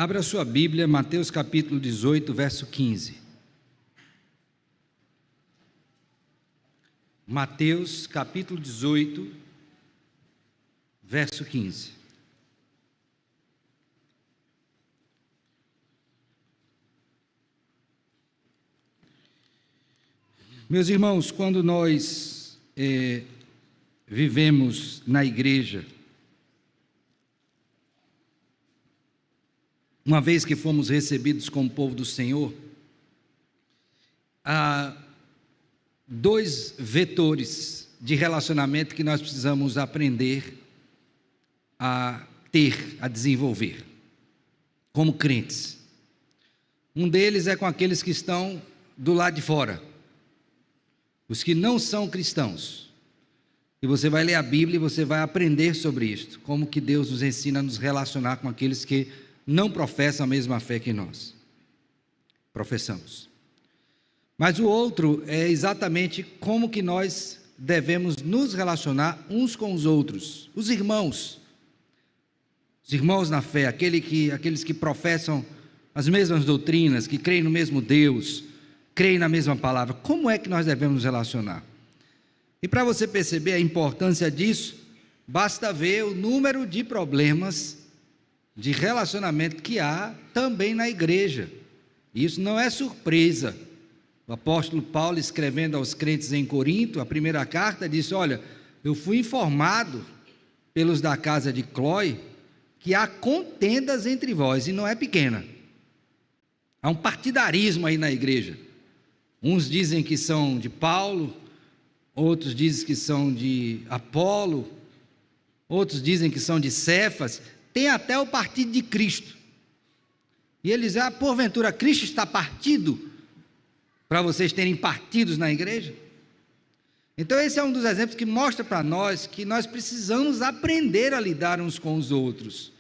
Abra sua Bíblia, Mateus capítulo 18, verso 15. Mateus capítulo 18, verso 15. Meus irmãos, quando nós vivemos na igreja, uma vez que fomos recebidos como povo do Senhor, há dois vetores de relacionamento que nós precisamos aprender a ter, a desenvolver, como crentes. Um deles é com aqueles que estão do lado de fora, os que não são cristãos. E você vai ler a Bíblia e você vai aprender sobre isto, como que Deus nos ensina a nos relacionar com aqueles que não professam a mesma fé que nós professamos. Mas o outro é exatamente como que nós devemos nos relacionar uns com os outros, os irmãos na fé, aqueles que professam as mesmas doutrinas, que creem no mesmo Deus, creem na mesma palavra. Como é que nós devemos nos relacionar? E para você perceber a importância disso, basta ver o número de problemas de relacionamento que há também na igreja. Isso não é surpresa. O apóstolo Paulo, escrevendo aos crentes em Corinto, a primeira carta, disse: olha, eu fui informado pelos da casa de Cloé que há contendas entre vós, e não é pequena. Há um partidarismo aí na igreja. Uns dizem que são de Paulo, outros dizem que são de Apolo, outros dizem que são de Cefas. Tem até o partido de Cristo. E eles dizem: porventura Cristo está partido, para vocês terem partidos na igreja? Então esse é um dos exemplos que mostra para nós que nós precisamos aprender a lidar uns com os outros.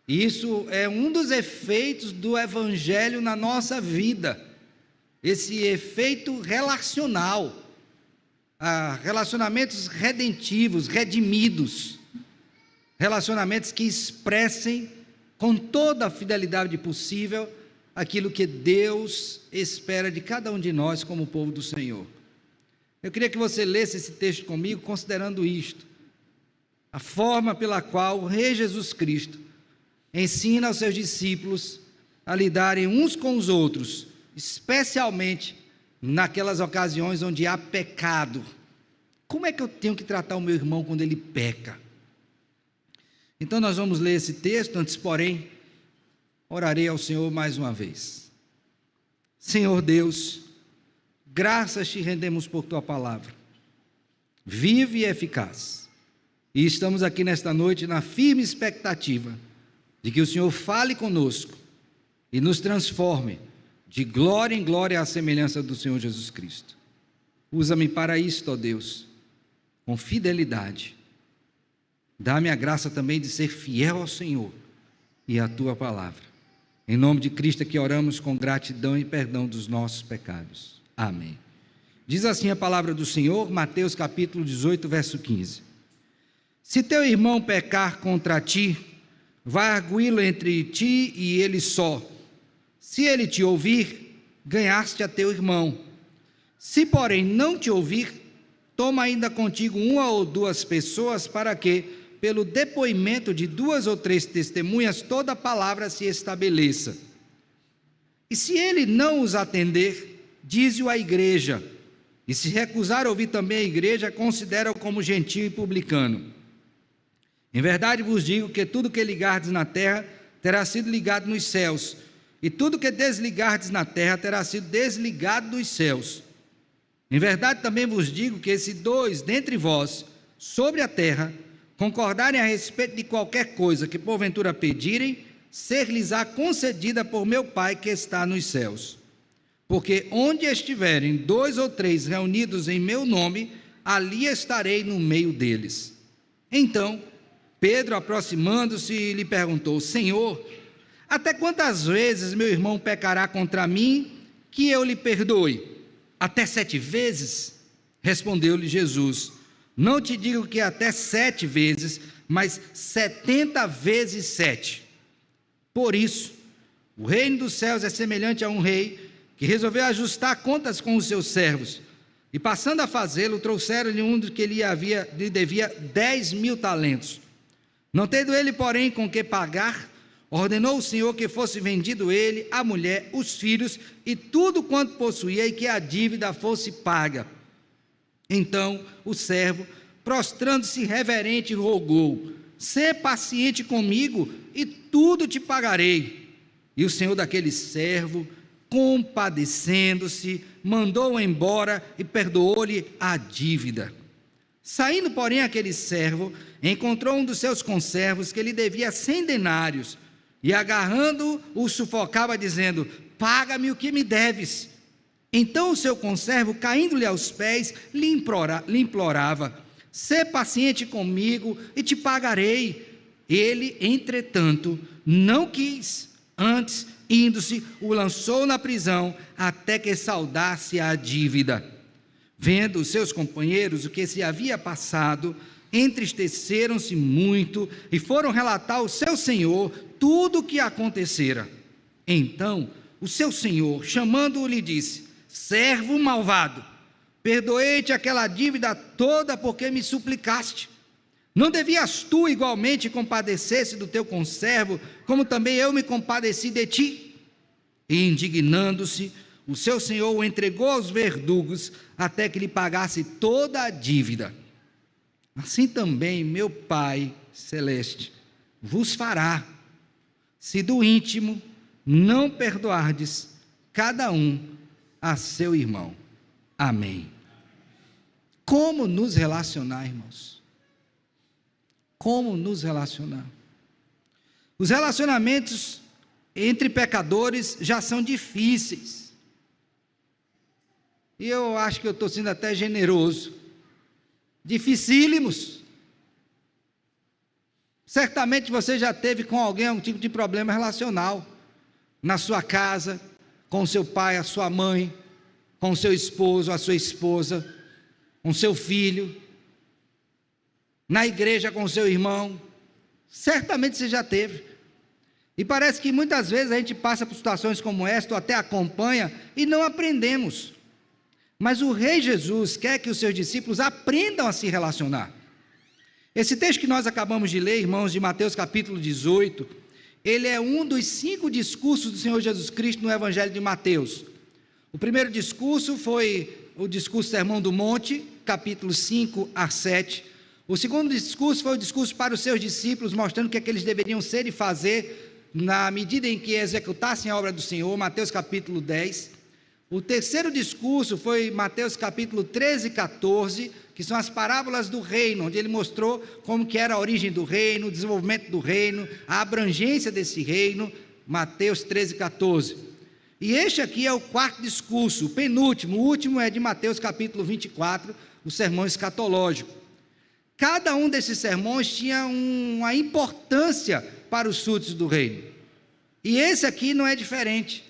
Isso é um dos efeitos do evangelho na nossa vida, esse efeito relacional, relacionamentos redentivos, redimidos, relacionamentos que expressem com toda a fidelidade possível aquilo que Deus espera de cada um de nós como povo do Senhor. Eu queria que você lesse esse texto comigo, considerando isto, a forma pela qual o Rei Jesus Cristo ensina aos seus discípulos a lidarem uns com os outros, especialmente naquelas ocasiões onde há pecado. Como é que eu tenho que tratar o meu irmão quando ele peca? Então nós vamos ler esse texto. Antes, porém, orarei ao Senhor mais uma vez. Senhor Deus, graças te rendemos por tua palavra, viva e eficaz, e estamos aqui nesta noite na firme expectativa de que o Senhor fale conosco e nos transforme de glória em glória à semelhança do Senhor Jesus Cristo. Usa-me para isto, ó Deus, com fidelidade. Dá-me a graça também de ser fiel ao Senhor e à tua palavra. Em nome de Cristo que oramos com gratidão e perdão dos nossos pecados. Amém. Diz assim a palavra do Senhor, Mateus capítulo 18, verso 15. Se teu irmão pecar contra ti, vai arguí-lo entre ti e ele só. Se ele te ouvir, ganhaste a teu irmão. Se, porém, não te ouvir, toma ainda contigo uma ou duas pessoas, para que, pelo depoimento de 2 ou 3 testemunhas, toda a palavra se estabeleça. E se ele não os atender, dize-o à igreja. E se recusar a ouvir também a igreja, considera-o como gentio e publicano. Em verdade vos digo que tudo que ligardes na terra terá sido ligado nos céus, e tudo que desligardes na terra terá sido desligado dos céus. Em verdade também vos digo que se 2 dentre vós, sobre a terra, concordarem a respeito de qualquer coisa que porventura pedirem, ser-lhes-á concedida por meu Pai que está nos céus. Porque onde estiverem 2 ou 3 reunidos em meu nome, ali estarei no meio deles. Então Pedro, aproximando-se, lhe perguntou: Senhor, até quantas vezes meu irmão pecará contra mim, que eu lhe perdoe? Até 7 vezes? Respondeu-lhe Jesus: não te digo que até 7 vezes, mas 70 vezes 7. Por isso, O reino dos céus é semelhante a um rei que resolveu ajustar contas com os seus servos. E passando a fazê-lo, trouxeram-lhe um que lhe devia 10.000 talentos. Não tendo ele, porém, com que pagar, ordenou o Senhor que fosse vendido ele, a mulher, os filhos e tudo quanto possuía, e que a dívida fosse paga. Então o servo, prostrando-se reverente, rogou: sê paciente comigo e tudo te pagarei. E o senhor daquele servo, compadecendo-se, mandou-o embora e perdoou-lhe a dívida. Saindo, porém, aquele servo, encontrou um dos seus conservos que lhe devia 100 denários, e agarrando-o, o sufocava, dizendo: paga-me o que me deves. Então o seu conservo, caindo-lhe aos pés, lhe implorava: sê paciente comigo e te pagarei. Ele, entretanto, não quis. Antes, indo-se, o lançou na prisão, até que saldasse a dívida. Vendo os seus companheiros o que se havia passado, entristeceram-se muito e foram relatar ao seu senhor tudo o que acontecera. Então o seu senhor, chamando-o, lhe disse: servo malvado, perdoei-te aquela dívida toda porque me suplicaste. Não devias tu igualmente compadecer-se do teu conservo, como também eu me compadeci de ti? E indignando-se, o seu senhor o entregou aos verdugos, até que lhe pagasse toda a dívida. Assim também meu Pai celeste vos fará, se do íntimo não perdoardes cada um a seu irmão. Amém. Como nos relacionar, irmãos? Como nos relacionar? Os relacionamentos entre pecadores já são difíceis. E eu acho que eu estou sendo até generoso. Dificílimos. Certamente você já teve com alguém algum tipo de problema relacional. Na sua casa, com seu pai, a sua mãe, com seu esposo, a sua esposa, com seu filho, na igreja com seu irmão. Certamente você já teve. E parece que muitas vezes a gente passa por situações como esta, ou até acompanha, e não aprendemos. Mas o Rei Jesus quer que os seus discípulos aprendam a se relacionar. Esse texto que nós acabamos de ler, irmãos, de Mateus capítulo 18, ele é um dos 5 discursos do Senhor Jesus Cristo no Evangelho de Mateus. O primeiro discurso foi o discurso Sermão do Monte, capítulos 5 a 7. O segundo discurso foi o discurso para os seus discípulos, mostrando o que é que eles deveriam ser e fazer na medida em que executassem a obra do Senhor, Mateus capítulo 10. O terceiro discurso foi Mateus capítulo 13 e 14, que são as parábolas do reino, onde ele mostrou como que era a origem do reino, o desenvolvimento do reino, a abrangência desse reino, Mateus 13 e 14. E este aqui é o quarto discurso, o penúltimo, o último é de Mateus capítulo 24, o sermão escatológico. Cada um desses sermões tinha uma importância para os súditos do reino. E esse aqui não é diferente.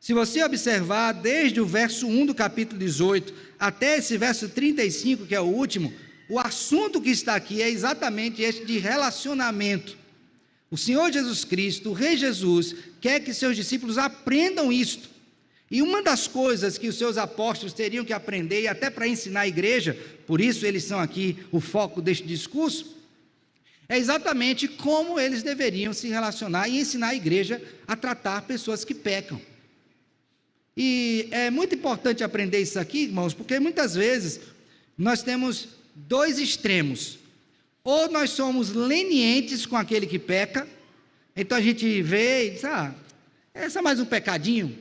Se você observar desde o verso 1 do capítulo 18 até esse verso 35, que é o último, o assunto que está aqui é exatamente este de relacionamento. O Senhor Jesus Cristo, o Rei Jesus, quer que seus discípulos aprendam isto. E uma das coisas que os seus apóstolos teriam que aprender, e até para ensinar a igreja, por isso eles são aqui o foco deste discurso, é exatamente como eles deveriam se relacionar e ensinar a igreja a tratar pessoas que pecam. E é muito importante aprender isso aqui, irmãos, porque muitas vezes nós temos 2 extremos. Ou nós somos lenientes com aquele que peca, então a gente vê e diz: é só mais um pecadinho,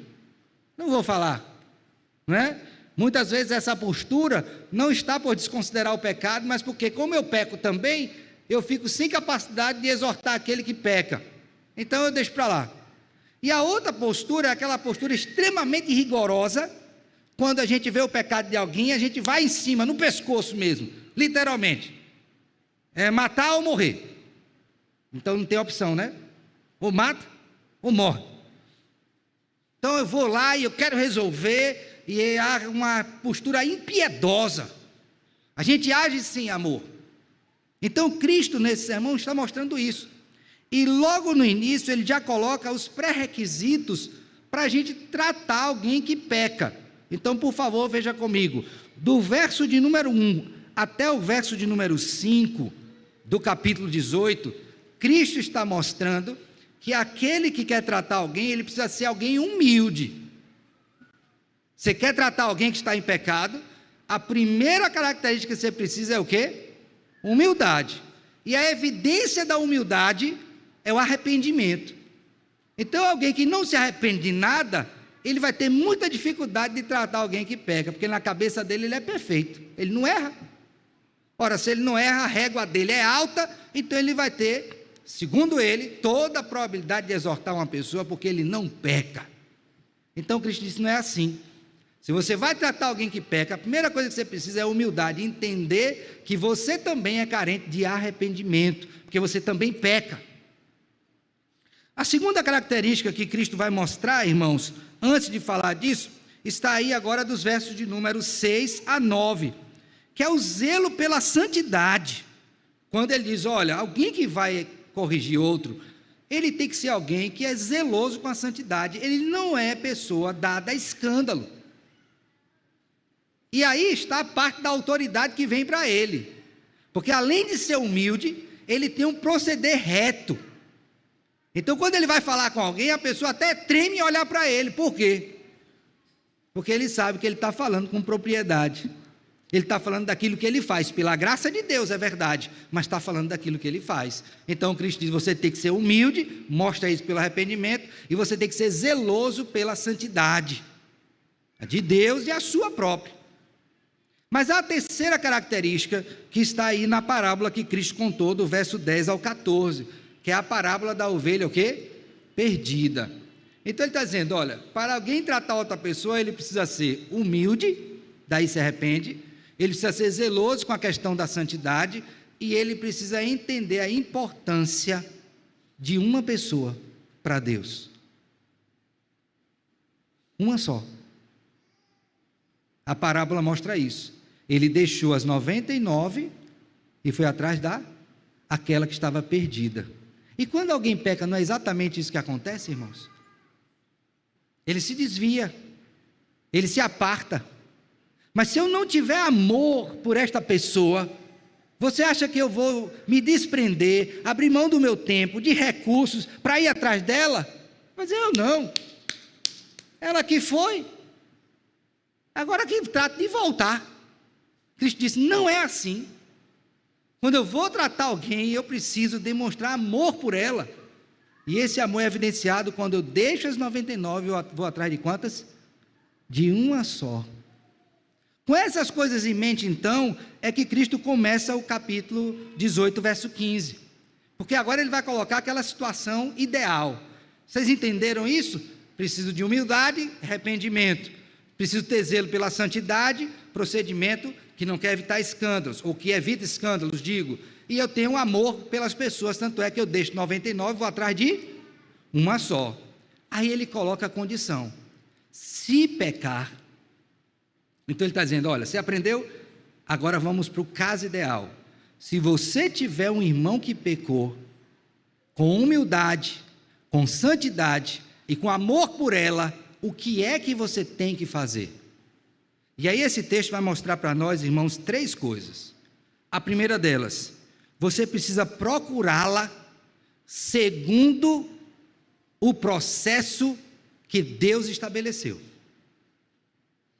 não vou falar, né? Muitas vezes essa postura não está por desconsiderar o pecado, mas porque, como eu peco também, eu fico sem capacidade de exortar aquele que peca, então eu deixo para lá. E a outra postura é aquela postura extremamente rigorosa. Quando a gente vê o pecado de alguém, a gente vai em cima, no pescoço mesmo, literalmente, é matar ou morrer. Então não tem opção, né? Ou mata ou morre. Então eu vou lá e eu quero resolver, e há uma postura impiedosa, a gente age sem amor. Então Cristo nesse sermão está mostrando isso. E logo no início ele já coloca os pré-requisitos para a gente tratar alguém que peca. Então, por favor, veja comigo, do verso de número 1 até o verso de número 5 do capítulo 18, Cristo está mostrando que aquele que quer tratar alguém, ele precisa ser alguém humilde. Você quer tratar alguém que está em pecado, a primeira característica que você precisa é o quê? Humildade. E a evidência da humildade é o arrependimento. Então, alguém que não se arrepende de nada, ele vai ter muita dificuldade de tratar alguém que peca, porque na cabeça dele ele é perfeito, ele não erra. Ora, se ele não erra, a régua dele é alta, então ele vai ter, segundo ele, toda a probabilidade de exortar uma pessoa, porque ele não peca. Então, Cristo disse, não é assim. Se você vai tratar alguém que peca, a primeira coisa que você precisa é humildade, entender que você também é carente de arrependimento, porque você também peca. A segunda característica que Cristo vai mostrar, irmãos, antes de falar disso, está aí agora dos versos de número 6 a 9, que é o zelo pela santidade. Quando ele diz, olha, alguém que vai corrigir outro, ele tem que ser alguém que é zeloso com a santidade, ele não é pessoa dada a escândalo. E aí está a parte da autoridade que vem para ele, porque além de ser humilde, ele tem um proceder reto. Então, quando ele vai falar com alguém, a pessoa até treme em olhar para ele. Por quê? Porque ele sabe que ele está falando com propriedade. Ele está falando daquilo que ele faz. Pela graça de Deus, é verdade, mas está falando daquilo que ele faz. Então, Cristo diz, você tem que ser humilde, mostra isso pelo arrependimento, e você tem que ser zeloso pela santidade, a de Deus e a sua própria. Mas há a terceira característica que está aí na parábola que Cristo contou, do verso 10 ao 14, que é a parábola da ovelha, o quê? Perdida. Então ele está dizendo, olha, para alguém tratar outra pessoa, ele precisa ser humilde, daí se arrepende, ele precisa ser zeloso com a questão da santidade, e ele precisa entender a importância de uma pessoa para Deus. Uma só. A parábola mostra isso. Ele deixou as 99 e foi atrás daquela que estava perdida. E quando alguém peca, não é exatamente isso que acontece, irmãos? Ele se desvia, ele se aparta. Mas se eu não tiver amor por esta pessoa, você acha que eu vou me desprender, abrir mão do meu tempo, de recursos, para ir atrás dela? Mas eu não. Ela que foi. Agora que trata de voltar. Cristo disse, não é assim. Quando eu vou tratar alguém, eu preciso demonstrar amor por ela. E esse amor é evidenciado quando eu deixo as 99 e vou atrás de quantas? De uma só. Com essas coisas em mente, então, é que Cristo começa o capítulo 18, verso 15. Porque agora ele vai colocar aquela situação ideal. Vocês entenderam isso? Preciso de humildade, arrependimento. Preciso ter zelo pela santidade, procedimento que não quer evitar escândalos, ou que evita escândalos, digo. E eu tenho amor pelas pessoas, tanto é que eu deixo 99 e vou atrás de uma só. Aí ele coloca a condição: se pecar. Então ele está dizendo, olha, você aprendeu? Agora vamos para o caso ideal. Se você tiver um irmão que pecou, com humildade, com santidade e com amor por ela, o que é que você tem que fazer? E aí esse texto vai mostrar para nós, irmãos, 3 coisas. A primeira delas, você precisa procurá-la segundo o processo que Deus estabeleceu.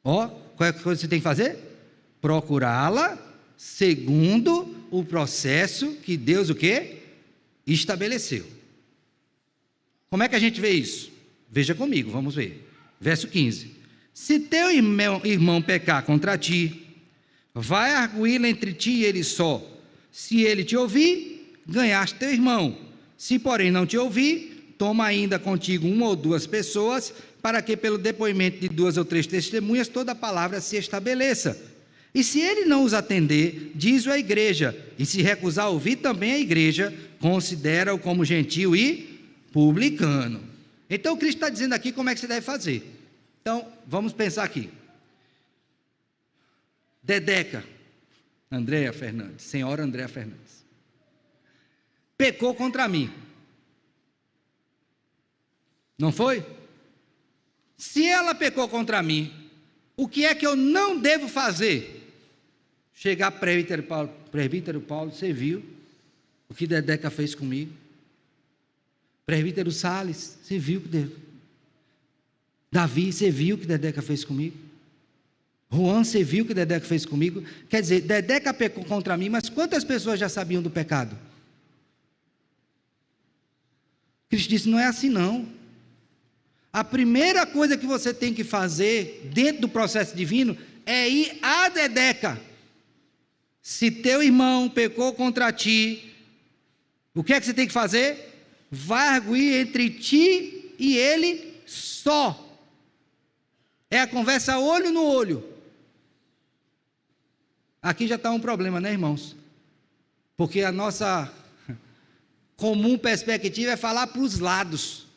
Ó, qual é a coisa que você tem que fazer? Procurá-la segundo o processo que Deus o quê? Estabeleceu. Como é que a gente vê isso? Veja comigo, vamos ver. Verso 15. Se teu irmão pecar contra ti, vai arguí-lo entre ti e ele só. Se ele te ouvir, ganhaste teu irmão. Se porém não te ouvir, toma ainda contigo 1 ou 2 pessoas, para que pelo depoimento de 2 ou 3 testemunhas toda a palavra se estabeleça. E se ele não os atender, diz-o à igreja, e se recusar a ouvir também a igreja, considera-o como gentil e publicano. Então Cristo está dizendo aqui como é que você deve fazer. Então, vamos pensar aqui. Dedeca, Andréa Fernandes, senhora Andréa Fernandes, pecou contra mim. Não foi? Se ela pecou contra mim, o que é que eu não devo fazer? Chegar presbítero Paulo, você viu o que Dedeca fez comigo? Presbítero Salles, você viu o que Davi, você viu o que Dedeca fez comigo? Juan, você viu o que Dedeca fez comigo? Quer dizer, Dedeca pecou contra mim, mas quantas pessoas já sabiam do pecado? Cristo disse, não é assim não. A primeira coisa que você tem que fazer dentro do processo divino é ir a Dedeca. Se teu irmão pecou contra ti, o que é que você tem que fazer? Vai arguir entre ti e ele só. É a conversa olho no olho. Aqui já está um problema, né, irmãos? Porque a nossa comum perspectiva é falar para os lados.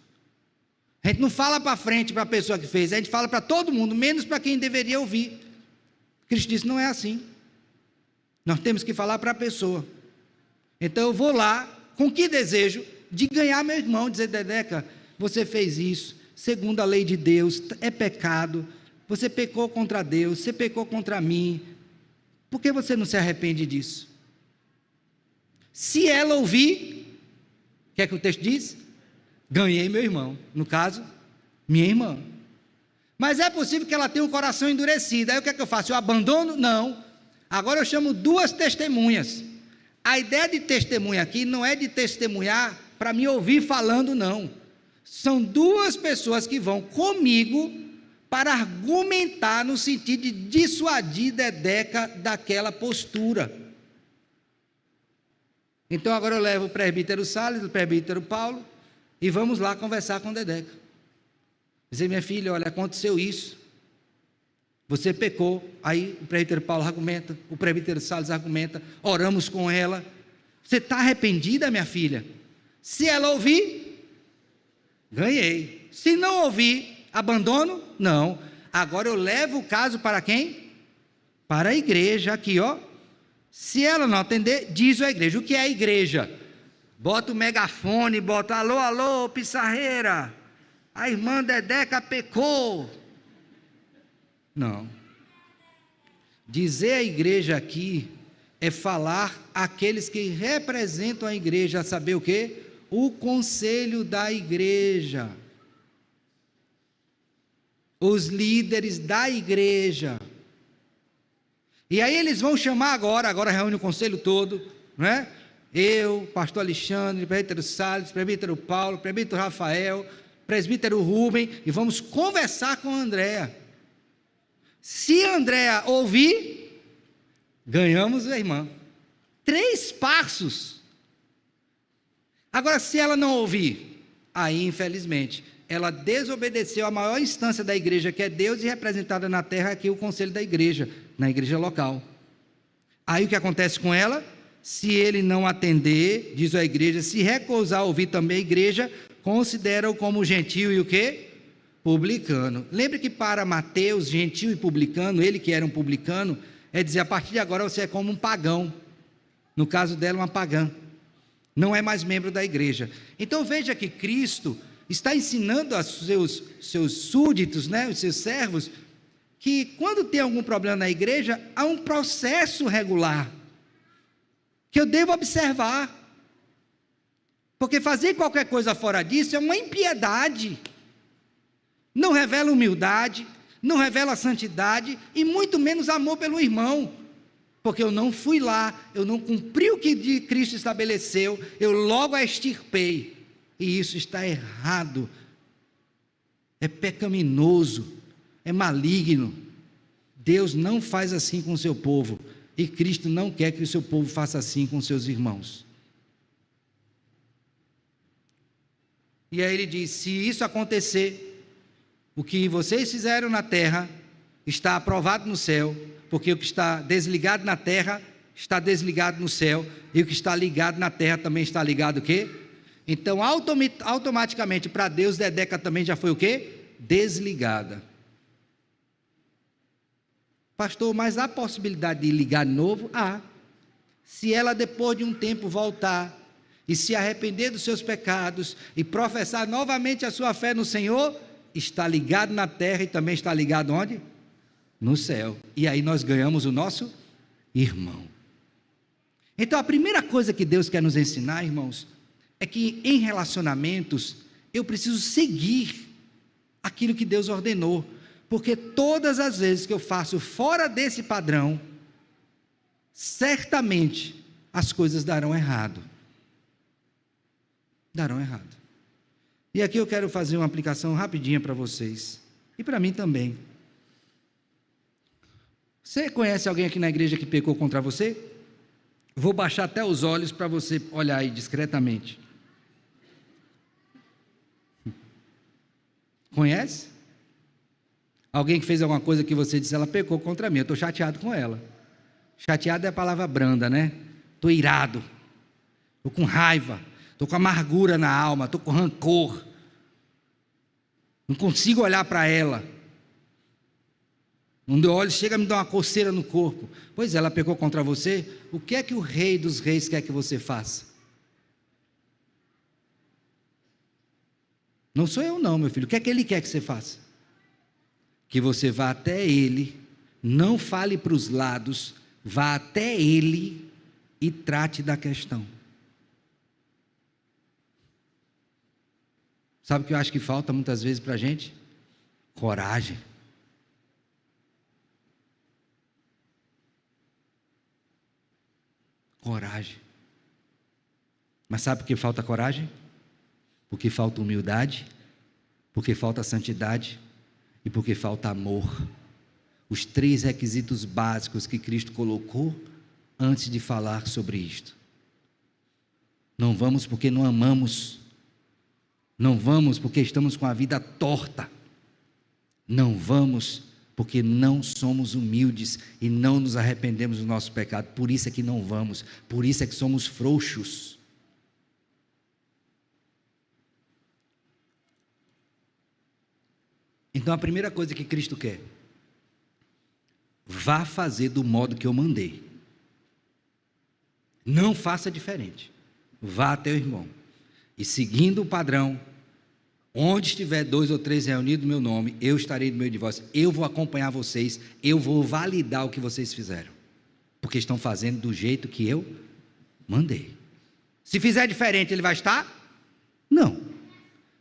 A gente não fala para frente para a pessoa que fez, a gente fala para todo mundo, menos para quem deveria ouvir. Cristo disse, não é assim. Nós temos que falar para a pessoa. Então eu vou lá, com que desejo? De ganhar meu irmão, dizer, Dedeca, você fez isso, segundo a lei de Deus, é pecado, você pecou contra Deus, você pecou contra mim, por que você não se arrepende disso? Se ela ouvir, o que é que o texto diz? Ganhei meu irmão, no caso, minha irmã. Mas é possível que ela tenha um coração endurecido, aí o que é que eu faço? Eu abandono? Não. Agora eu chamo duas testemunhas. A ideia de testemunha aqui não é de testemunhar para me ouvir falando, não. São duas pessoas que vão comigo para argumentar no sentido de dissuadir Dedeca daquela postura. Então agora eu levo o presbítero Salles, o presbítero Paulo, e vamos lá conversar com Dedeca. Dizer, minha filha, olha, aconteceu isso. Você pecou. Aí o presbítero Paulo argumenta, o presbítero Salles argumenta, oramos com ela. Você está arrependida, minha filha? Se ela ouvir, ganhei. Se não ouvir, abandono? Não. Agora eu levo o caso para quem? Para a igreja, aqui ó. Se ela não atender, diz a igreja. O que é a igreja? Bota o megafone, bota, alô, alô, Pissarreira, a irmã Dedeca pecou. Não. Dizer a igreja aqui é falar àqueles que representam a igreja, a saber o quê? O conselho da igreja. Os líderes da igreja. E aí eles vão chamar agora reúne o conselho todo, não é? Eu, pastor Alexandre, presbítero Salles, presbítero Paulo, presbítero Rafael, presbítero Rubem, e vamos conversar com a Andréa. Se a Andréa ouvir, ganhamos a irmã. 3 passos. Agora, se ela não ouvir, aí infelizmente, ela desobedeceu a maior instância da igreja, que é Deus, e representada na terra aqui o conselho da igreja, na igreja local. Aí o que acontece com ela? Se ele não atender, diz a igreja, se recusar a ouvir também a igreja, considera-o como gentio e o quê? Publicano. Lembre que para Mateus, gentio e publicano, ele que era um publicano, é dizer, a partir de agora você é como um pagão. No caso dela, uma pagã. Não é mais membro da igreja. Então veja que Cristo está ensinando aos seus súditos, né, os seus servos, que quando tem algum problema na igreja, há um processo regular, que eu devo observar, porque fazer qualquer coisa fora disso é uma impiedade, não revela humildade, não revela santidade, e muito menos amor pelo irmão, porque eu não fui lá, eu não cumpri o que Cristo estabeleceu, eu logo a extirpei, e isso está errado, é pecaminoso, é maligno. Deus não faz assim com o seu povo, e Cristo não quer que o seu povo faça assim com seus irmãos. E aí ele diz, se isso acontecer, o que vocês fizeram na terra está aprovado no céu, porque o que está desligado na terra está desligado no céu, e o que está ligado na terra também está ligado o quê? Então automaticamente para Deus Dedeca também já foi o quê? Desligada. Pastor, mas há possibilidade de ligar de novo? Há. Se ela depois de um tempo voltar e se arrepender dos seus pecados e professar novamente a sua fé no Senhor, está ligado na terra e também está ligado onde? No céu. E aí nós ganhamos o nosso irmão. Então a primeira coisa que Deus quer nos ensinar, irmãos, é que em relacionamentos eu preciso seguir aquilo que Deus ordenou, porque todas as vezes que eu faço fora desse padrão, certamente as coisas darão errado. Darão errado. E aqui eu quero fazer uma aplicação rapidinha para vocês, e para mim também. Você conhece alguém aqui na igreja que pecou contra você? Vou baixar até os olhos para você olhar aí discretamente. Conhece? Alguém que fez alguma coisa que você disse, ela pecou contra mim, eu estou chateado com ela. Chateado é a palavra branda, né? Estou irado, estou com raiva, estou com amargura na alma, estou com rancor, não consigo olhar para ela. Quando eu olho, chega a me dar uma coceira no corpo. Pois é, ela pecou contra você. O que é que o Rei dos Reis quer que você faça? Não sou eu não, meu filho. O que é que ele quer que você faça? Que você vá até ele, não fale para os lados, vá até ele e trate da questão. Sabe o que eu acho que falta muitas vezes para a gente? Coragem. Coragem. Mas sabe por que falta coragem? Porque falta humildade, porque falta santidade e porque falta amor. Os 3 requisitos básicos que Cristo colocou antes de falar sobre isto. Não vamos porque não amamos. Não vamos porque estamos com a vida torta. Não vamos porque não somos humildes e não nos arrependemos do nosso pecado. Por isso é que não vamos, por isso é que somos frouxos. Então a primeira coisa que Cristo quer, vá fazer do modo que eu mandei. Não faça diferente. Vá até o irmão e seguindo o padrão, onde estiver 2 ou 3 reunidos no meu nome, eu estarei no meio de vós, eu vou acompanhar vocês, eu vou validar o que vocês fizeram, porque estão fazendo do jeito que eu mandei. Se fizer diferente, ele vai estar? Não.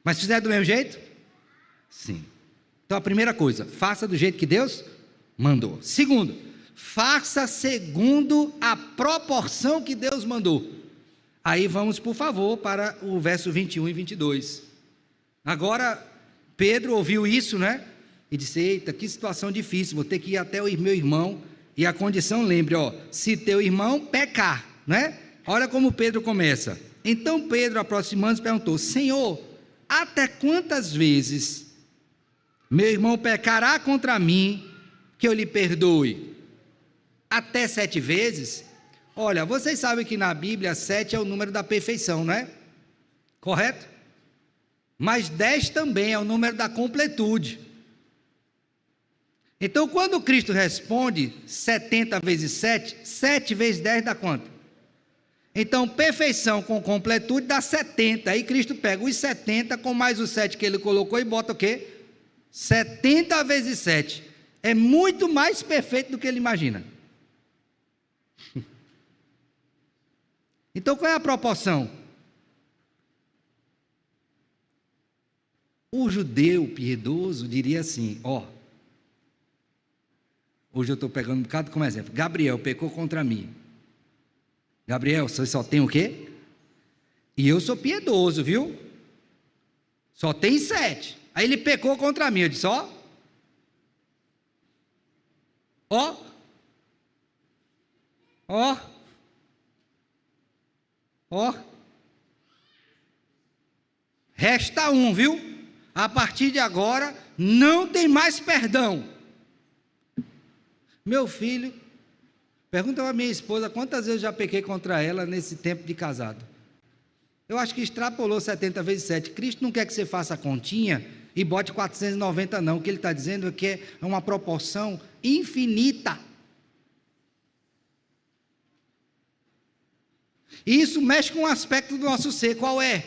Mas se fizer do mesmo jeito? Sim. Então a primeira coisa, faça do jeito que Deus mandou. Segundo, faça segundo a proporção que Deus mandou. Aí vamos, por favor, para o verso 21 e 22. Agora, Pedro ouviu isso, né? E disse, eita, que situação difícil, vou ter que ir até o meu irmão. E a condição, lembre, se teu irmão pecar, né? Olha como Pedro começa. Então Pedro, aproximando-se, perguntou, Senhor, até quantas vezes meu irmão pecará contra mim, que eu lhe perdoe? Até 7 vezes? Olha, vocês sabem que na Bíblia 7 é o número da perfeição, não é? Correto? Mas 10 também é o número da completude. Então quando Cristo responde 70 vezes 7, 7 vezes 10 dá quanto? Então perfeição com completude dá 70, aí Cristo pega os 70 com mais os 7 que ele colocou e bota o quê? 70 vezes 7, é muito mais perfeito do que ele imagina. Então qual é a proporção? O judeu piedoso diria assim, hoje eu estou pegando um bocado como exemplo, Gabriel pecou contra mim. Gabriel, você só tem o quê? E eu sou piedoso, viu? Só tem 7. Aí ele pecou contra mim, eu disse, resta 1, viu? A partir de agora, não tem mais perdão. Meu filho, pergunta para minha esposa, quantas vezes eu já pequei contra ela nesse tempo de casado? Eu acho que extrapolou 70 vezes 7. Cristo não quer que você faça a continha e bote 490 não. O que ele está dizendo é que é uma proporção infinita. E isso mexe com um aspecto do nosso ser, qual é?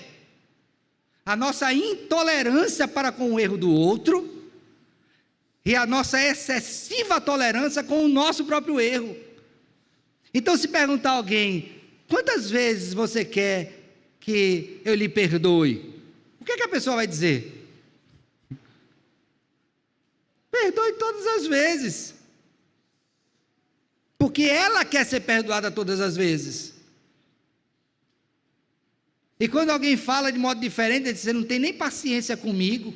A nossa intolerância para com o erro do outro e a nossa excessiva tolerância com o nosso próprio erro. Então, se perguntar a alguém, quantas vezes você quer que eu lhe perdoe? O que a pessoa vai dizer? Perdoe todas as vezes. Porque ela quer ser perdoada todas as vezes. E quando alguém fala de modo diferente, ele diz, você não tem nem paciência comigo,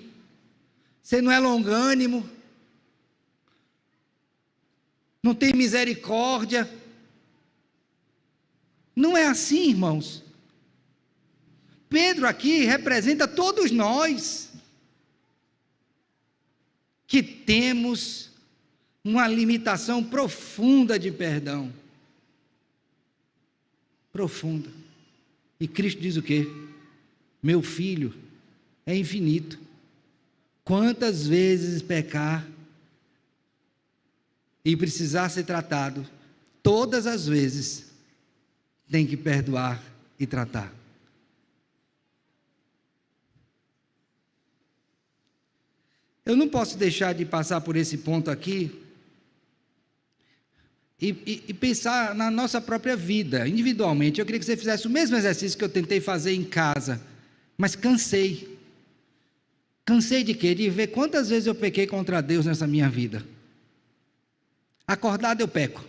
você não é longânimo, não tem misericórdia. Não é assim, irmãos. Pedro aqui representa todos nós que temos uma limitação profunda de perdão. Profunda. E Cristo diz o quê? Meu filho, é infinito. Quantas vezes pecar e precisar ser tratado, todas as vezes tem que perdoar e tratar. Eu não posso deixar de passar por esse ponto aqui e pensar na nossa própria vida, individualmente. Eu queria que você fizesse o mesmo exercício que eu tentei fazer em casa, mas cansei. Cansei de quê? De ver quantas vezes eu pequei contra Deus nessa minha vida. Acordado eu peco.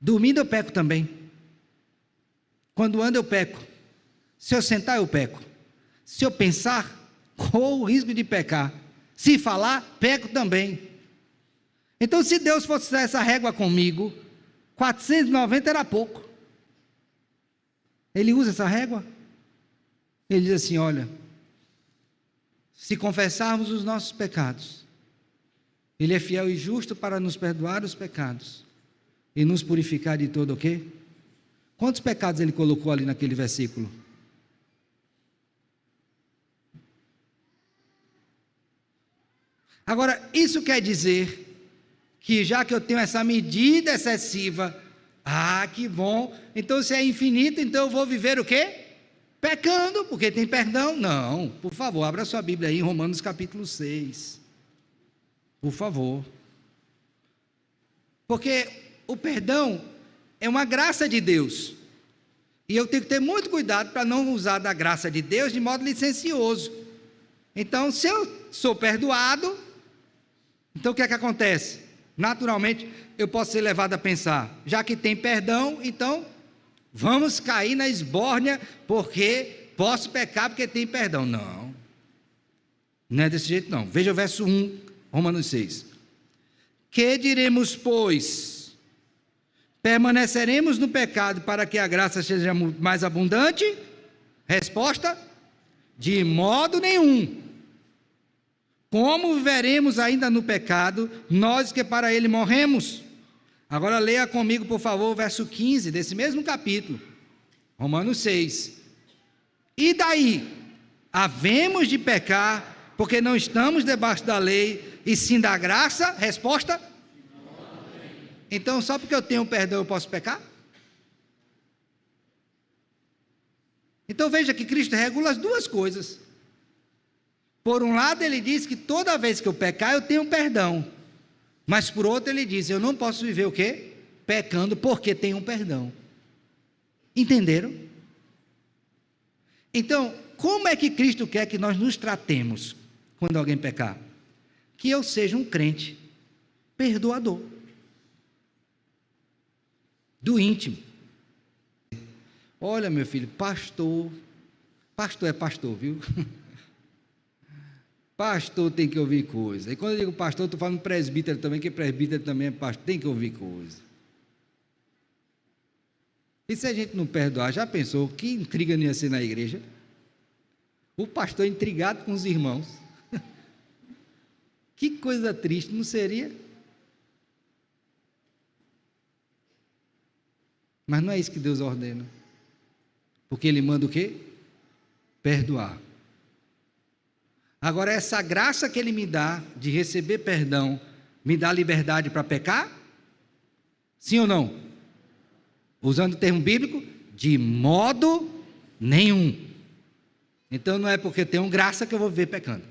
Dormindo eu peco também. Quando ando eu peco. Se eu sentar eu peco. Se eu pensar, corro o risco de pecar. Se falar, peco também. Então, se Deus fosse usar essa régua comigo, 490 era pouco. Ele usa essa régua. Ele diz assim, olha, se confessarmos os nossos pecados, Ele é fiel e justo para nos perdoar os pecados e nos purificar de todo o quê? Quantos pecados Ele colocou ali naquele versículo? Agora, isso quer dizer que já que eu tenho essa medida excessiva, que bom, então se é infinito, então eu vou viver o quê? Pecando, porque tem perdão? Não, por favor, abra sua Bíblia aí em Romanos capítulo 6, por favor, porque o perdão é uma graça de Deus, e eu tenho que ter muito cuidado para não usar da graça de Deus de modo licencioso. Então, se eu sou perdoado, então o que é que acontece? Naturalmente, eu posso ser levado a pensar, já que tem perdão, então vamos cair na esbórnia, porque posso pecar porque tem perdão. Não, não é desse jeito não. Veja o verso 1, Romanos 6. Que diremos, pois? Permaneceremos no pecado para que a graça seja mais abundante? Resposta: de modo nenhum. Como viveremos ainda no pecado, nós que para ele morremos? Agora leia comigo, por favor, o verso 15 desse mesmo capítulo, Romanos 6. E daí? Havemos de pecar, porque não estamos debaixo da lei, e sim da graça? Resposta: então, só porque eu tenho perdão eu posso pecar? Então veja que Cristo regula as duas coisas. Por um lado ele diz que toda vez que eu pecar eu tenho perdão, mas por outro ele diz, eu não posso viver o quê? Pecando porque tenho perdão. Entenderam? Então, como é que Cristo quer que nós nos tratemos quando alguém pecar? Que eu seja um crente perdoador, do íntimo. Olha, meu filho, pastor é pastor, viu? Pastor tem que ouvir coisa. E quando eu digo pastor, estou falando presbítero também, que presbítero também é pastor, tem que ouvir coisa. E se a gente não perdoar, já pensou que intriga não ia ser na igreja? O pastor intrigado com os irmãos. Que coisa triste, não seria? Mas não é isso que Deus ordena. Porque Ele manda o quê? Perdoar. Agora, essa graça que Ele me dá, de receber perdão, me dá liberdade para pecar? Sim ou não? Usando o termo bíblico, de modo nenhum. Então não é porque tenho graça que eu vou viver pecando.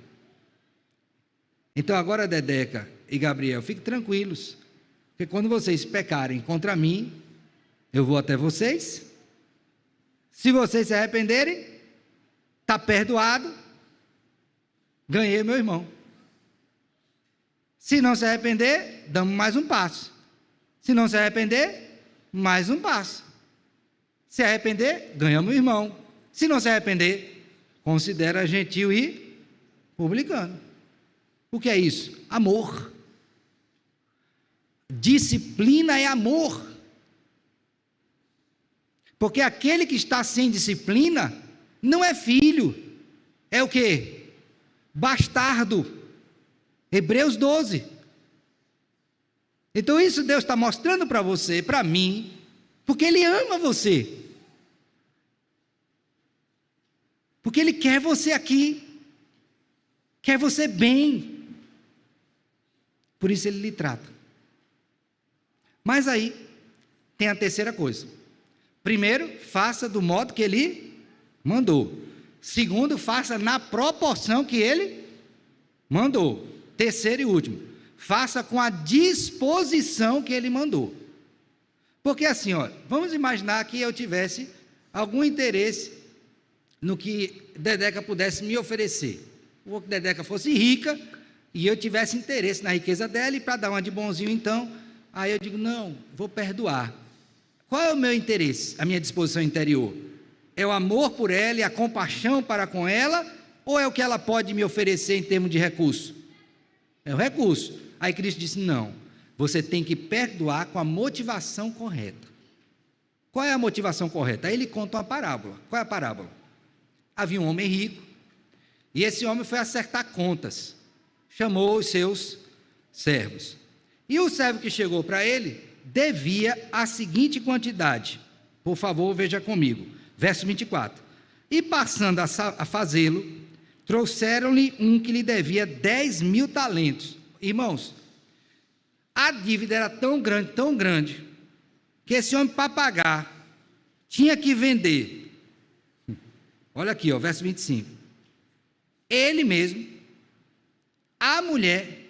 Então agora, Dedeca e Gabriel, fiquem tranquilos, porque quando vocês pecarem contra mim, eu vou até vocês. Se vocês se arrependerem, está perdoado, ganhei meu irmão. Se não se arrepender, damos mais um passo. Se não se arrepender, mais um passo. Se arrepender, ganhamos o irmão. Se não se arrepender, considera gentil e publicano. O que é isso? Amor. Disciplina é amor. Porque aquele que está sem disciplina não é filho. É o quê? Bastardo. Hebreus 12. Então isso Deus está mostrando para você, para mim, porque Ele ama você. Porque Ele quer você aqui. Quer você bem. Por isso Ele lhe trata. Mas aí, tem a terceira coisa. Primeiro, faça do modo que Ele mandou. Segundo, faça na proporção que Ele mandou. Terceiro e último, faça com a disposição que Ele mandou. Porque assim, ó, vamos imaginar que eu tivesse algum interesse no que Dedeca pudesse me oferecer. Ou que Dedeca fosse rica e eu tivesse interesse na riqueza dela, e para dar uma de bonzinho então, aí eu digo, não, vou perdoar. Qual é o meu interesse, a minha disposição interior? É o amor por ela e a compaixão para com ela, ou é o que ela pode me oferecer em termos de recurso? É o recurso. Aí Cristo disse, não, você tem que perdoar com a motivação correta. Qual é a motivação correta? Aí ele conta uma parábola. Qual é a parábola? Havia um homem rico, e esse homem foi acertar contas, chamou os seus servos, e o servo que chegou para ele, devia a seguinte quantidade, por favor veja comigo, verso 24, e passando a fazê-lo, trouxeram-lhe um que lhe devia 10.000 talentos, irmãos, a dívida era tão grande, que esse homem para pagar, tinha que vender, olha aqui, ó, verso 25, ele mesmo, a mulher,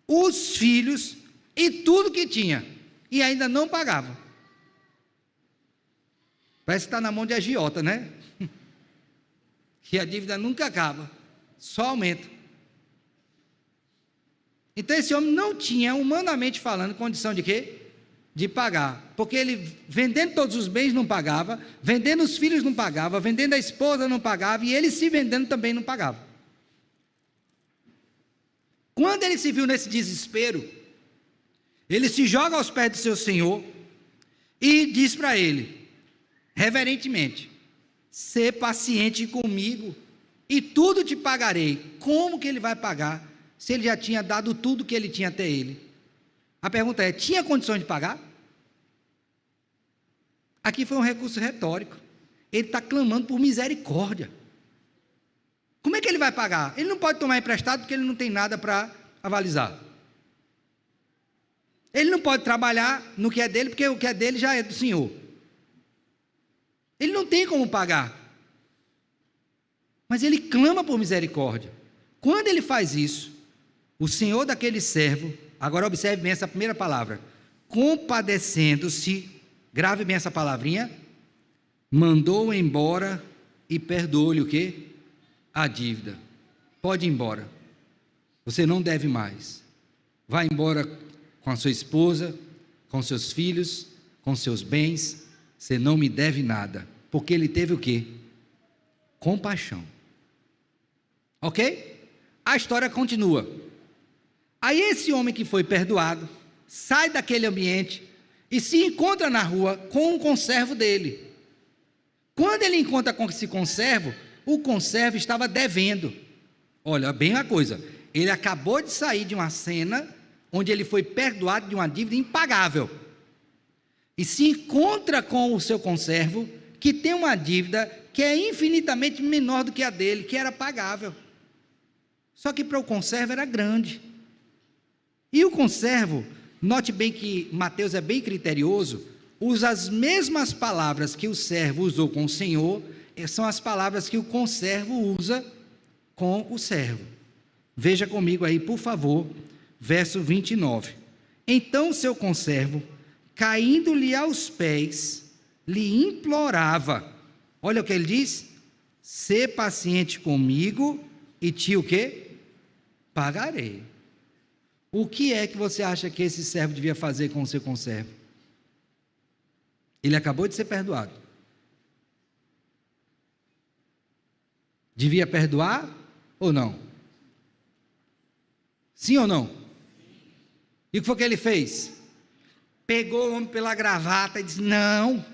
os filhos e tudo que tinha, e ainda não pagava. Parece que está na mão de agiota, né? Que a dívida nunca acaba, só aumenta. Então esse homem não tinha, humanamente falando, condição de quê? De pagar, porque ele vendendo todos os bens não pagava, vendendo os filhos não pagava, vendendo a esposa não pagava, e ele se vendendo também não pagava. Quando ele se viu nesse desespero, ele se joga aos pés do seu senhor e diz para ele, reverentemente, sê paciente comigo e tudo te pagarei. Como que ele vai pagar se ele já tinha dado tudo que ele tinha até ele? A pergunta é, tinha condições de pagar? Aqui foi um recurso retórico. Ele está clamando por misericórdia. Como é que ele vai pagar? Ele não pode tomar emprestado porque ele não tem nada para avalizar. Ele não pode trabalhar no que é dele porque o que é dele já é do Senhor. Ele não tem como pagar. Mas ele clama por misericórdia. Quando ele faz isso, o Senhor daquele servo, agora observe bem essa primeira palavra, compadecendo-se, grave bem essa palavrinha, mandou embora e perdoou-lhe o quê? A dívida. Pode ir embora. Você não deve mais. Vá embora com a sua esposa, com seus filhos, com seus bens. Você não me deve nada. Porque ele teve o quê? Compaixão. Ok? A história continua. Aí esse homem que foi perdoado, sai daquele ambiente e se encontra na rua com um conservo dele. Quando ele encontra com esse conservo, o conservo estava devendo. Olha bem a coisa, ele acabou de sair de uma cena onde ele foi perdoado de uma dívida impagável, e se encontra com o seu conservo, que tem uma dívida que é infinitamente menor do que a dele, que era pagável, só que para o conservo era grande, e o conservo, note bem que Mateus é bem criterioso, usa as mesmas palavras que o servo usou com o Senhor, são as palavras que o conservo usa com o servo. Veja comigo aí, por favor, verso 29. Então seu conservo, caindo-lhe aos pés, lhe implorava. Olha o que ele diz: sê paciente comigo e te o quê? Pagarei. O que é que você acha que esse servo devia fazer com o seu conservo? Ele acabou de ser perdoado. Devia perdoar ou não? Sim ou não? E o que foi que ele fez? Pegou o homem pela gravata e disse: não,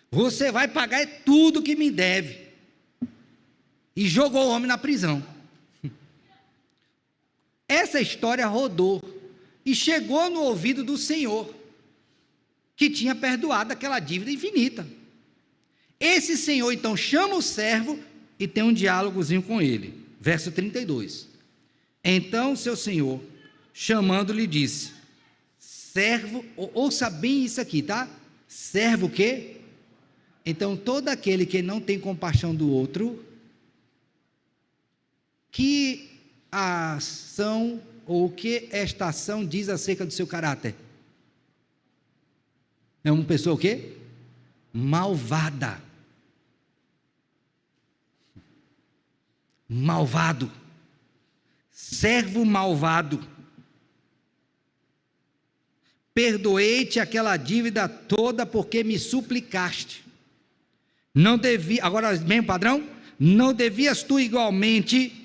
você vai pagar tudo que me deve. E jogou o homem na prisão. Essa história rodou e chegou no ouvido do Senhor, que tinha perdoado aquela dívida infinita. Esse Senhor então chama o servo e tem um diálogozinho com ele. Verso 32. Então seu Senhor, chamando-lhe, disse: servo, ouça bem isso aqui, tá? Servo o quê? Então todo aquele que não tem compaixão do outro, que a ação, ou o que esta ação diz acerca do seu caráter? É uma pessoa o quê? Malvada. Malvado. Servo malvado. Perdoei-te aquela dívida toda porque me suplicaste. Não devia, agora mesmo padrão, não devias tu igualmente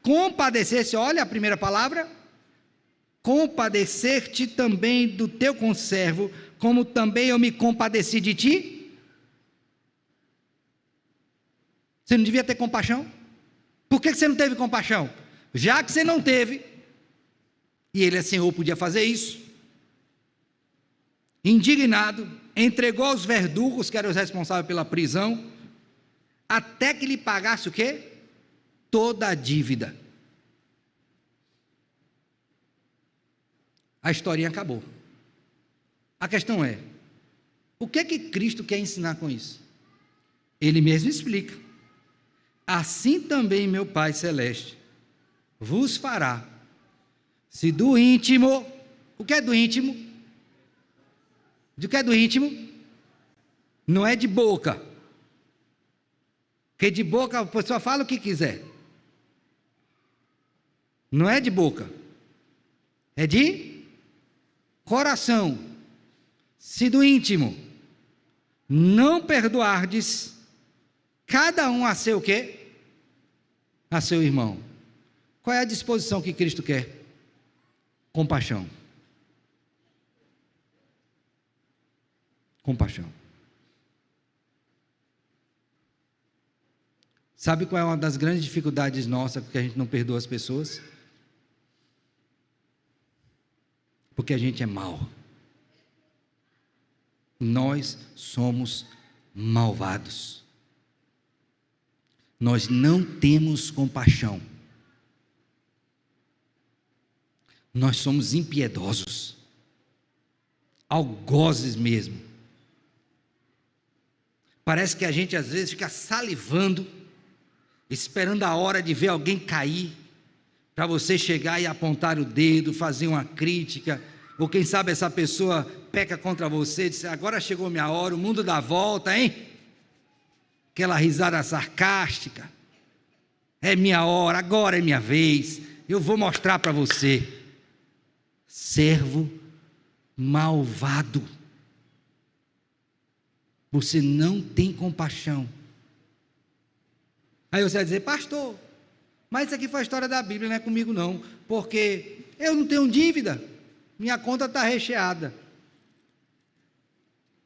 compadecer-se, olha a primeira palavra, compadecer-te também do teu conservo, como também eu me compadeci de ti? Você não devia ter compaixão? Por que você não teve compaixão? Já que você não teve, e ele é Senhor, podia fazer isso, indignado, entregou aos verdugos, que eram os responsáveis pela prisão, até que lhe pagasse o quê? Toda a dívida. A historinha acabou. A questão é, o que é que Cristo quer ensinar com isso? Ele mesmo explica: assim também meu Pai Celeste vos fará, se do íntimo, o que é do íntimo? O que é do íntimo? Não é de boca, porque de boca a pessoa fala o que quiser. Não é de boca, é de coração. Se do íntimo não perdoardes cada um a seu quê? A seu irmão. Qual é a disposição que Cristo quer? Compaixão. Compaixão. Sabe qual é uma das grandes dificuldades nossas, porque a gente não perdoa as pessoas? Porque a gente é mau. Nós somos malvados. Nós não temos compaixão. Nós somos impiedosos. Algozes mesmo. Parece que a gente às vezes fica salivando, esperando a hora de ver alguém cair, para você chegar e apontar o dedo, fazer uma crítica, ou quem sabe essa pessoa peca contra você, diz: agora chegou minha hora, o mundo dá volta, hein? Aquela risada sarcástica: é minha hora, agora é minha vez, eu vou mostrar para você. Servo malvado, você não tem compaixão. Aí você vai dizer: pastor, mas isso aqui foi a história da Bíblia, não é comigo não, porque eu não tenho dívida, minha conta está recheada.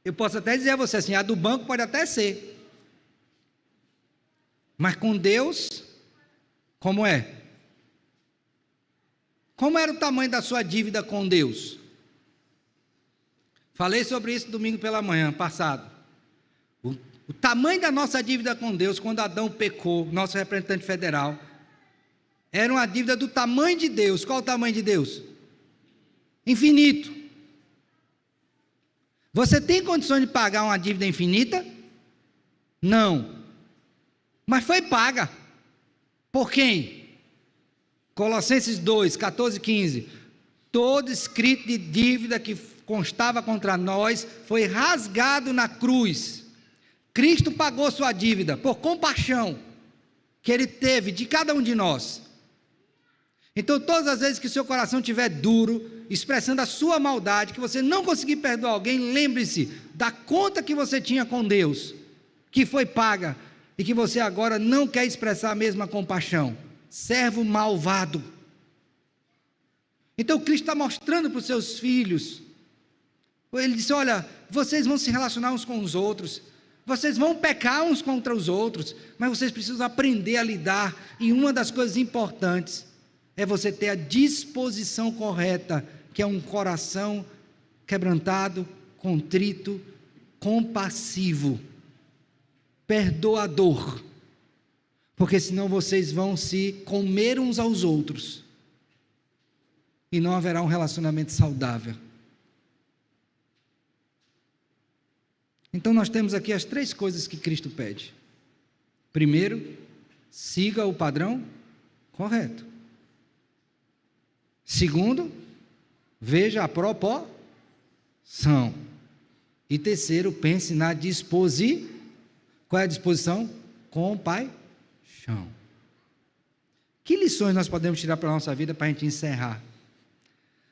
Eu posso até dizer a você assim: a do banco pode até ser, mas com Deus, como é? Como era o tamanho da sua dívida com Deus? Falei sobre isso domingo pela manhã passado. O tamanho da nossa dívida com Deus, quando Adão pecou, nosso representante federal, era uma dívida do tamanho de Deus. Qual o tamanho de Deus? Infinito. Você tem condições de pagar uma dívida infinita? Não. Mas foi paga. Por quem? Colossenses 2, 14 e 15. Todo escrito de dívida que constava contra nós foi rasgado na cruz. Cristo pagou sua dívida por compaixão que Ele teve de cada um de nós. Então, todas as vezes que seu coração estiver duro, expressando a sua maldade, que você não conseguir perdoar alguém, lembre-se da conta que você tinha com Deus, que foi paga, e que você agora não quer expressar a mesma compaixão. Servo malvado. Então, Cristo está mostrando para os seus filhos. Ele disse: olha, vocês vão se relacionar uns com os outros, vocês vão pecar uns contra os outros, mas vocês precisam aprender a lidar, e uma das coisas importantes é você ter a disposição correta, que é um coração quebrantado, contrito, compassivo, perdoador, porque senão vocês vão se comer uns aos outros, e não haverá um relacionamento saudável. Então nós temos aqui as 3 coisas que Cristo pede. Primeiro, siga o padrão correto. Segundo, veja a proporção. E terceiro, pense na disposição. Qual é a disposição? Compaixão. Que lições nós podemos tirar para a nossa vida para a gente encerrar?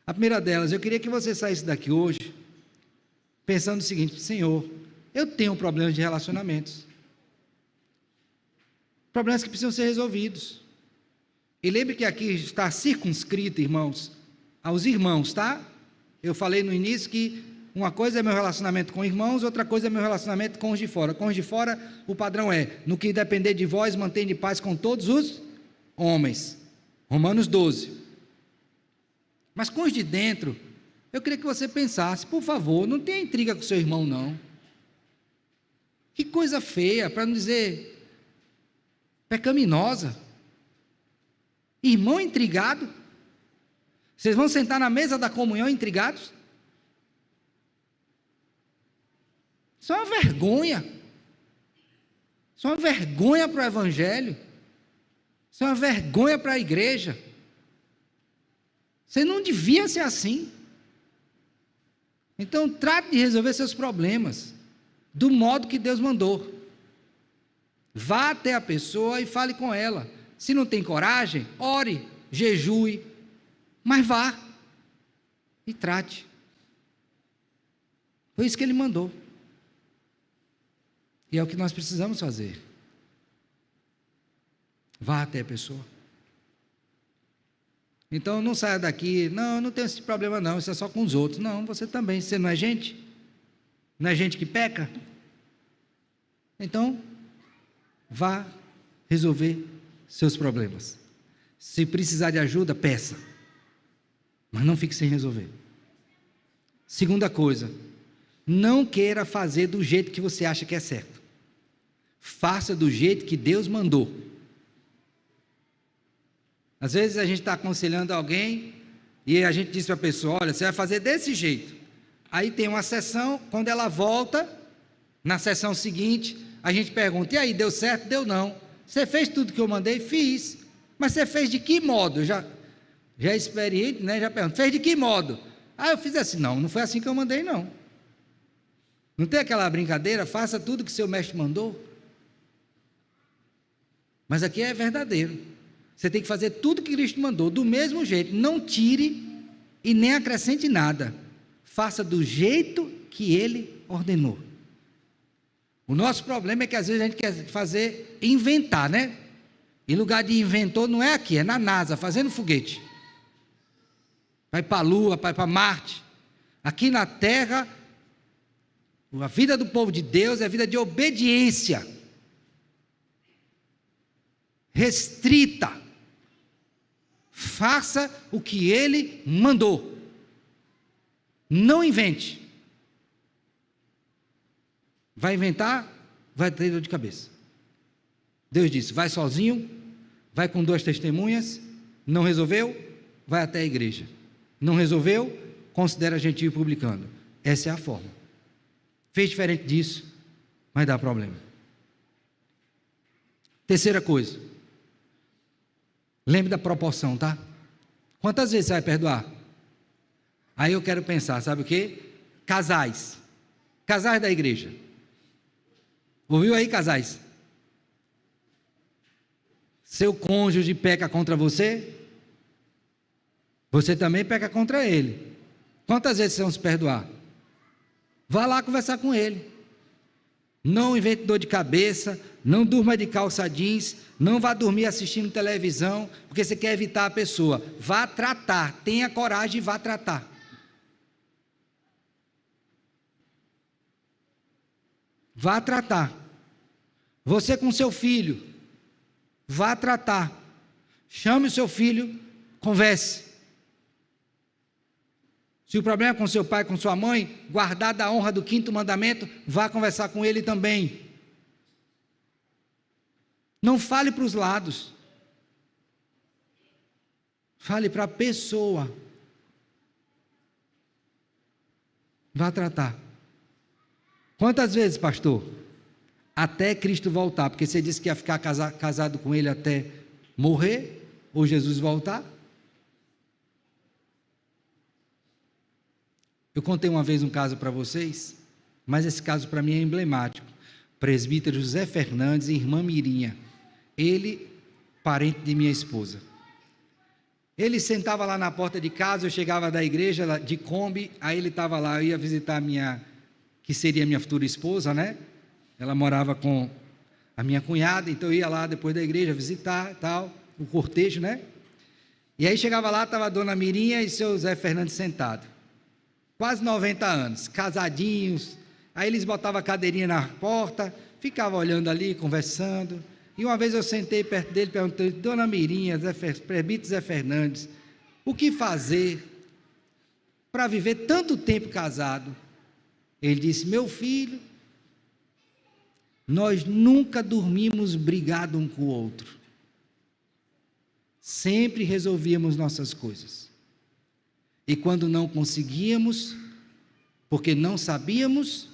A primeira delas, eu queria que você saísse daqui hoje pensando o seguinte: Senhor, eu tenho problemas de relacionamentos, problemas que precisam ser resolvidos. E lembre que aqui está circunscrito, irmãos, aos irmãos, tá? Eu falei no início que uma coisa é meu relacionamento com irmãos, outra coisa é meu relacionamento com os de fora. Com os de fora, o padrão é: no que depender de vós, mantende paz com todos os homens. Romanos 12. Mas com os de dentro, eu queria que você pensasse: por favor, não tenha intriga com seu irmão, não. Que coisa feia, para não dizer pecaminosa. Irmão intrigado? Vocês vão sentar na mesa da comunhão intrigados? Isso é uma vergonha. Isso é uma vergonha para o Evangelho. Isso é uma vergonha para a igreja. Você não devia ser assim. Então trate de resolver seus problemas do modo que Deus mandou. Vá até a pessoa e fale com ela. Se não tem coragem, ore, jejue, mas vá e trate. Foi isso que Ele mandou. E é o que nós precisamos fazer. Vá até a pessoa. Então não saia daqui: não, eu não tenho esse problema não, isso é só com os outros. Não, você também, você não é gente? Não é gente que peca? Então, vá resolver seus problemas. Se precisar de ajuda, peça, mas não fique sem resolver. Segunda coisa, não queira fazer do jeito que você acha que é certo. Faça do jeito que Deus mandou. Às vezes a gente está aconselhando alguém e a gente diz para a pessoa: olha, você vai fazer desse jeito. Aí tem uma sessão, quando ela volta, na sessão seguinte, a gente pergunta: e aí, deu certo? Deu não. Você fez tudo que eu mandei? Fiz. Mas você fez de que modo? Já é experiente, né? Já pergunto: fez de que modo? Ah, eu fiz assim. Não foi assim que eu mandei, não. Não tem aquela brincadeira: faça tudo que seu mestre mandou. Mas aqui é verdadeiro. Você tem que fazer tudo que Cristo mandou, do mesmo jeito. Não tire e nem acrescente nada. Faça do jeito que Ele ordenou. O nosso problema é que às vezes a gente quer fazer, inventar, né? Em lugar de inventor, não é aqui, é na NASA, fazendo foguete. Vai para a Lua, vai para Marte. Aqui na Terra, a vida do povo de Deus é vida de obediência. Restrita. Faça o que Ele mandou. Não invente. Vai inventar, vai ter dor de cabeça. Deus disse: vai sozinho, vai com 2 testemunhas. Não resolveu? Vai até a igreja. Não resolveu? Considera gentil e publicano. Essa é a forma. fez diferente disso, mas dá problema. Terceira coisa, lembre da proporção, tá? Quantas vezes você vai perdoar? Aí eu quero pensar, sabe o quê? Casais da igreja. Ouviu aí, casais? Seu cônjuge peca contra você, você também peca contra ele. Quantas vezes vocês vão se perdoar? Vá lá conversar com ele. Não invente dor de cabeça, não durma de calça jeans, não vá dormir assistindo televisão, porque você quer evitar a pessoa. Vá tratar, tenha coragem e vá tratar. Vá tratar. Você com seu filho, vá tratar. Chame o seu filho, converse. Se o problema é com seu pai, com sua mãe, guardada a honra do 5º mandamento, vá conversar com ele também. Não fale para os lados. Fale para a pessoa. Vá tratar. Quantas vezes, pastor? Até Cristo voltar, porque você disse que ia ficar casado com ele até morrer, ou Jesus voltar? Eu contei uma vez um caso para vocês, mas esse caso para mim é emblemático. Presbítero José Fernandes e irmã Mirinha, ele, parente de minha esposa. Ele sentava lá na porta de casa, eu chegava da igreja de Kombi, aí ele estava lá, eu ia visitar a minha, que seria minha futura esposa, né? Ela morava com a minha cunhada, então eu ia lá depois da igreja visitar, tal, o cortejo, né? E aí chegava lá, estava a dona Mirinha e seu José Fernandes sentado. Quase 90 anos, casadinhos, aí eles botavam a cadeirinha na porta, ficavam olhando ali, conversando, e uma vez eu sentei perto dele, perguntei, dona Mirinha, presbítero Zé Fernandes, o que fazer para viver tanto tempo casado? Ele disse, meu filho, nós nunca dormimos brigados um com o outro, sempre resolvíamos nossas coisas. E quando não conseguíamos, porque não sabíamos,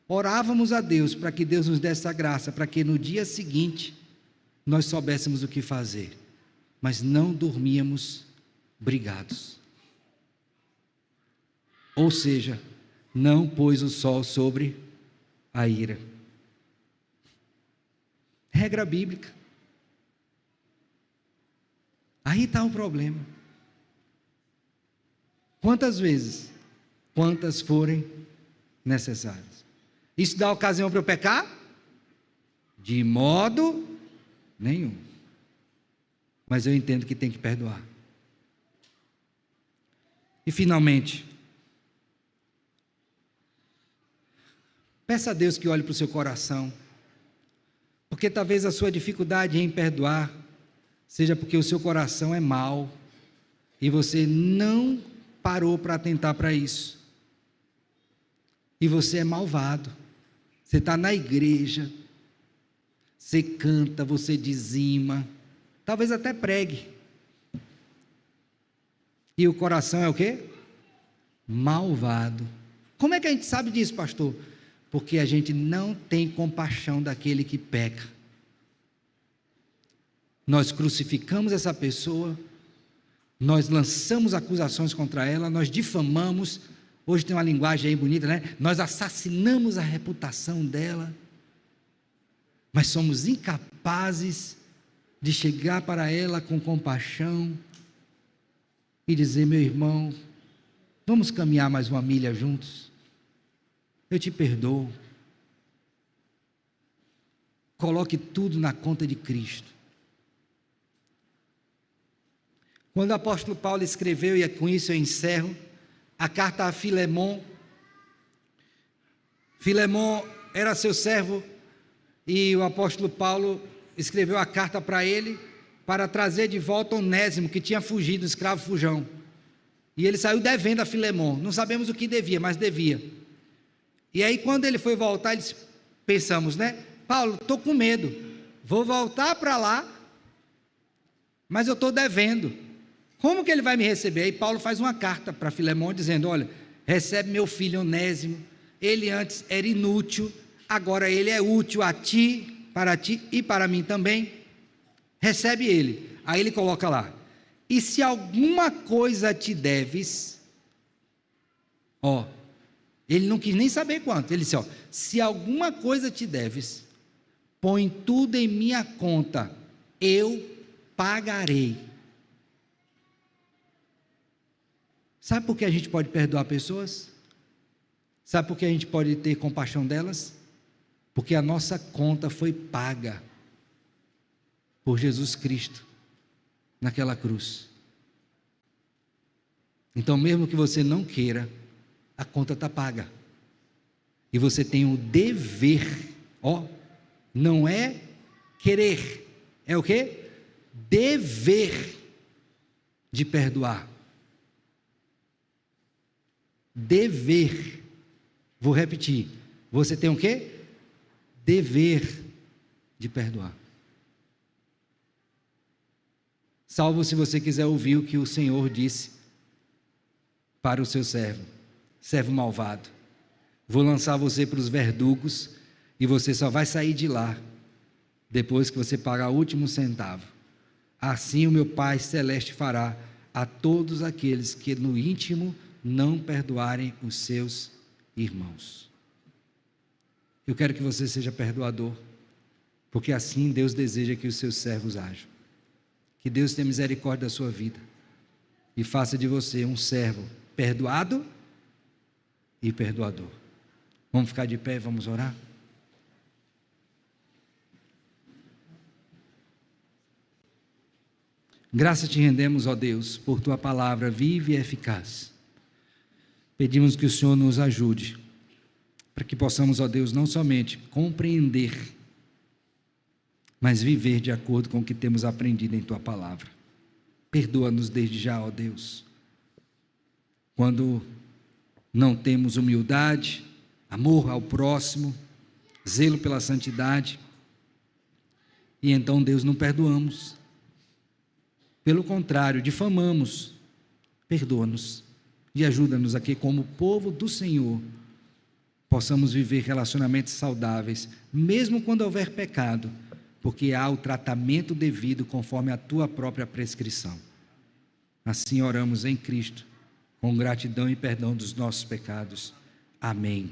orávamos a Deus para que Deus nos desse a graça, para que no dia seguinte nós soubéssemos o que fazer, mas não dormíamos brigados. Ou seja, não pôs o sol sobre a ira. Regra bíblica. Aí está o problema. Quantas vezes? Quantas forem necessárias. Isso dá ocasião para eu pecar? De modo nenhum. Mas eu entendo que tem que perdoar. E finalmente, peça a Deus que olhe para o seu coração, porque talvez a sua dificuldade em perdoar seja porque o seu coração é mau e você não parou para atentar para isso. E você é malvado. Você está na igreja, você canta, você dizima, talvez até pregue. E o coração é o quê? Malvado. Como é que a gente sabe disso, pastor? Porque a gente não tem compaixão daquele que peca. Nós crucificamos essa pessoa, nós lançamos acusações contra ela, nós difamamos, hoje tem uma linguagem aí bonita, né? Nós assassinamos a reputação dela, mas somos incapazes de chegar para ela com compaixão e dizer, meu irmão, vamos caminhar mais uma milha juntos, eu te perdoo, coloque tudo na conta de Cristo. Quando o apóstolo Paulo escreveu, e com isso eu encerro, a carta a Filemon, Filemon era seu servo, e o apóstolo Paulo escreveu a carta para ele, para trazer de volta Onésimo, que tinha fugido, escravo fujão, e ele saiu devendo a Filemon, não sabemos o que devia, mas devia, e aí quando ele foi voltar, eles pensamos, né, Paulo, estou com medo, vou voltar para lá, mas eu estou devendo, como que ele vai me receber? Aí Paulo faz uma carta para Filemon dizendo, olha, recebe meu filho Onésimo, ele antes era inútil, agora ele é útil a ti, para ti e para mim também. Recebe ele. Aí ele coloca lá: e se alguma coisa te deves, ele não quis nem saber quanto, ele disse: se alguma coisa te deves, põe tudo em minha conta, eu pagarei. Sabe por que a gente pode perdoar pessoas? Sabe por que a gente pode ter compaixão delas? Porque a nossa conta foi paga por Jesus Cristo naquela cruz. Então, mesmo que você não queira, a conta está paga. E você tem o dever, não é querer, é o quê? Dever de perdoar. Dever. Vou repetir. Você tem o quê? Dever de perdoar. Salvo se você quiser ouvir o que o Senhor disse para o seu servo malvado: vou lançar você para os verdugos e você só vai sair de lá depois que você pagar o último centavo. Assim o meu Pai Celeste fará a todos aqueles que no íntimo não perdoarem os seus irmãos. Eu quero que você seja perdoador, porque assim Deus deseja que os seus servos ajam. Que Deus tenha misericórdia da sua vida e faça de você um servo perdoado e perdoador. Vamos ficar de pé e vamos orar? Graças te rendemos, ó Deus, por tua palavra viva e eficaz. Pedimos que o Senhor nos ajude, para que possamos, ó Deus, não somente compreender, mas viver de acordo com o que temos aprendido em tua palavra. Perdoa-nos desde já, ó Deus, quando não temos humildade, amor ao próximo, zelo pela santidade, e então, Deus, não perdoamos. Pelo contrário, difamamos. Perdoa-nos e ajuda-nos a que, como povo do Senhor, possamos viver relacionamentos saudáveis, mesmo quando houver pecado, porque há o tratamento devido conforme a tua própria prescrição. Assim oramos em Cristo, com gratidão e perdão dos nossos pecados. Amém.